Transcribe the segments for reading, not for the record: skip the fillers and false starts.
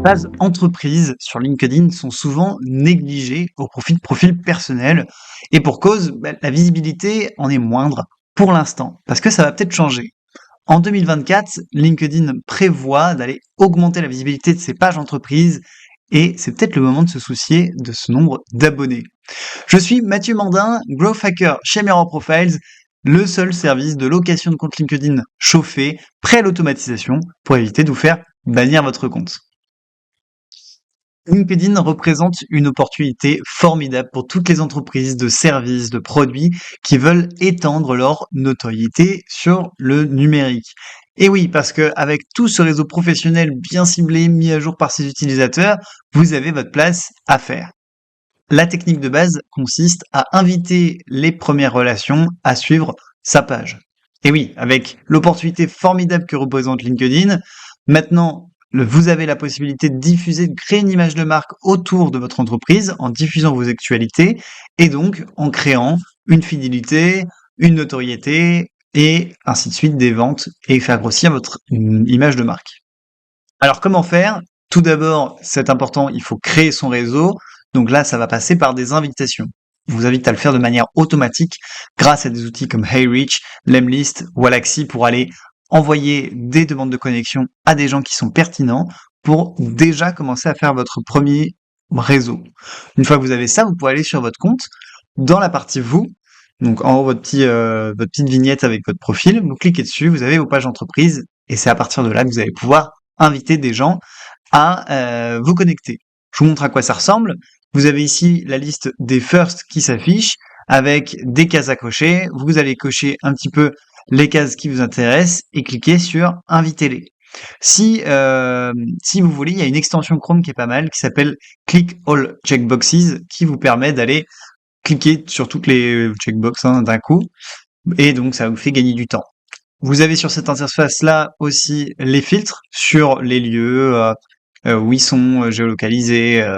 Pages entreprises sur LinkedIn sont souvent négligées au profit de profils personnels et pour cause, la visibilité en est moindre pour l'instant parce que ça va peut-être changer. En 2024, LinkedIn prévoit d'aller augmenter la visibilité de ses pages entreprises et c'est peut-être le moment de se soucier de ce nombre d'abonnés. Je suis Mathieu Mandin, Growth Hacker chez Mirror Profiles, le seul service de location de compte LinkedIn chauffé, prêt à l'automatisation pour éviter de vous faire bannir votre compte. LinkedIn représente une opportunité formidable pour toutes les entreprises de services, de produits qui veulent étendre leur notoriété sur le numérique. Et oui, parce que avec tout ce réseau professionnel bien ciblé, mis à jour par ses utilisateurs, vous avez votre place à faire. La technique de base consiste à inviter les premières relations à suivre sa page. Et oui, avec l'opportunité formidable que représente LinkedIn, maintenant, vous avez la possibilité de diffuser, de créer une image de marque autour de votre entreprise en diffusant vos actualités et donc en créant une fidélité, une notoriété et ainsi de suite des ventes et faire grossir votre image de marque. Alors comment faire? Tout d'abord, c'est important, il faut créer son réseau. Donc là, ça va passer par des invitations. Je vous invite à le faire de manière automatique grâce à des outils comme HeyReach, Lemlist, Wallaxy pour aller envoyer des demandes de connexion à des gens qui sont pertinents pour déjà commencer à faire votre premier réseau. Une fois que vous avez ça, vous pouvez aller sur votre compte, dans la partie vous, donc en haut votre petite vignette avec votre profil, vous cliquez dessus, vous avez vos pages entreprises et c'est à partir de là que vous allez pouvoir inviter des gens à vous connecter. Je vous montre à quoi ça ressemble. Vous avez ici la liste des firsts qui s'affiche avec des cases à cocher. Vous allez cocher un petit peu les cases qui vous intéressent et cliquer sur invitez-les. Si vous voulez, il y a une extension Chrome qui est pas mal qui s'appelle Click All Checkboxes qui vous permet d'aller cliquer sur toutes les checkbox d'un coup et donc ça vous fait gagner du temps. Vous avez sur cette interface-là aussi les filtres sur les lieux, où ils sont géolocalisés,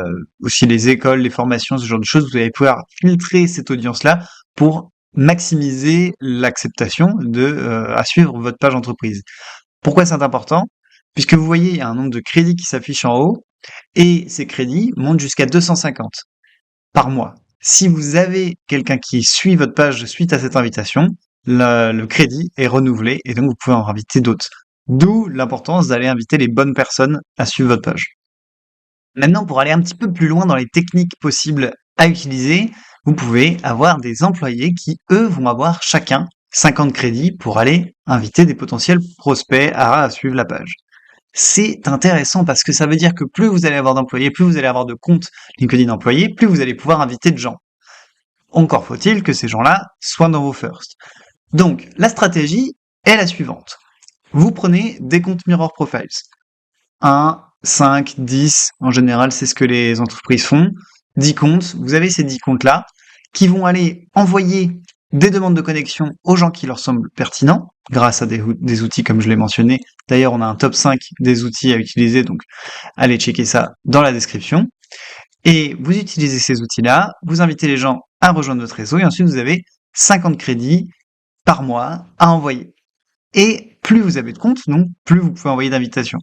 aussi les écoles, les formations, ce genre de choses. Vous allez pouvoir filtrer cette audience-là pour maximiser l'acceptation à suivre votre page entreprise. Pourquoi c'est important? Puisque vous voyez, il y a un nombre de crédits qui s'affiche en haut et ces crédits montent jusqu'à 250 par mois. Si vous avez quelqu'un qui suit votre page suite à cette invitation, le crédit est renouvelé et donc vous pouvez en inviter d'autres. D'où l'importance d'aller inviter les bonnes personnes à suivre votre page. Maintenant, pour aller un petit peu plus loin dans les techniques possibles à utiliser, vous pouvez avoir des employés qui, eux, vont avoir chacun 50 crédits pour aller inviter des potentiels prospects à suivre la page. C'est intéressant parce que ça veut dire que plus vous allez avoir d'employés, plus vous allez avoir de comptes LinkedIn employés, plus vous allez pouvoir inviter de gens. Encore faut-il que ces gens-là soient dans vos firsts. Donc, la stratégie est la suivante. Vous prenez des comptes Mirror Profiles. 1, 5, 10, en général, c'est ce que les entreprises font. 10 comptes, vous avez ces 10 comptes-là qui vont aller envoyer des demandes de connexion aux gens qui leur semblent pertinents, grâce à des outils comme je l'ai mentionné. D'ailleurs, on a un top 5 des outils à utiliser, donc allez checker ça dans la description. Et vous utilisez ces outils-là, vous invitez les gens à rejoindre votre réseau, et ensuite vous avez 50 crédits par mois à envoyer. Et plus vous avez de comptes, donc plus vous pouvez envoyer d'invitations.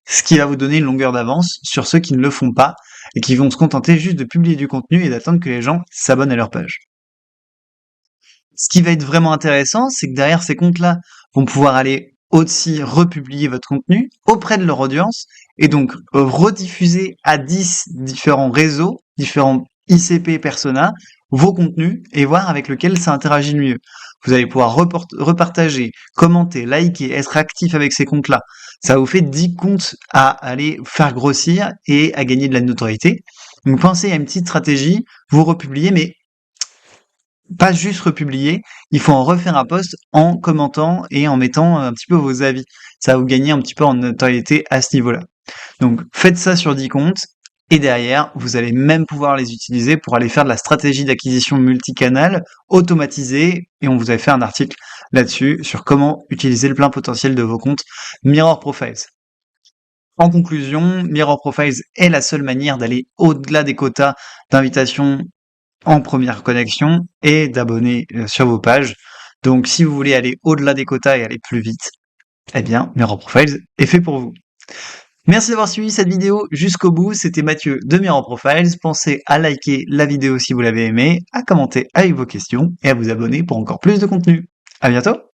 Ce qui va vous donner une longueur d'avance sur ceux qui ne le font pas et qui vont se contenter juste de publier du contenu et d'attendre que les gens s'abonnent à leur page. Ce qui va être vraiment intéressant, c'est que derrière ces comptes-là vont pouvoir aller aussi republier votre contenu auprès de leur audience et donc rediffuser à 10 différents réseaux, différents ICP persona, vos contenus et voir avec lequel ça interagit le mieux. Vous allez pouvoir repartager, commenter, liker, être actif avec ces comptes-là. Ça vous fait 10 comptes à aller faire grossir et à gagner de la notoriété. Donc pensez à une petite stratégie, vous republiez, mais pas juste republier, il faut en refaire un post en commentant et en mettant un petit peu vos avis. Ça va vous gagner un petit peu en notoriété à ce niveau-là. Donc faites ça sur 10 comptes et derrière, vous allez même pouvoir les utiliser pour aller faire de la stratégie d'acquisition multicanal automatisée et on vous avait fait un article là-dessus sur comment utiliser le plein potentiel de vos comptes Mirror Profiles. En conclusion, Mirror Profiles est la seule manière d'aller au-delà des quotas d'invitation en première connexion et d'abonnés sur vos pages. Donc si vous voulez aller au-delà des quotas et aller plus vite, eh bien Mirror Profiles est fait pour vous. Merci d'avoir suivi cette vidéo jusqu'au bout. C'était Mathieu de Mirror Profiles. Pensez à liker la vidéo si vous l'avez aimée, à commenter avec vos questions et à vous abonner pour encore plus de contenu. À bientôt!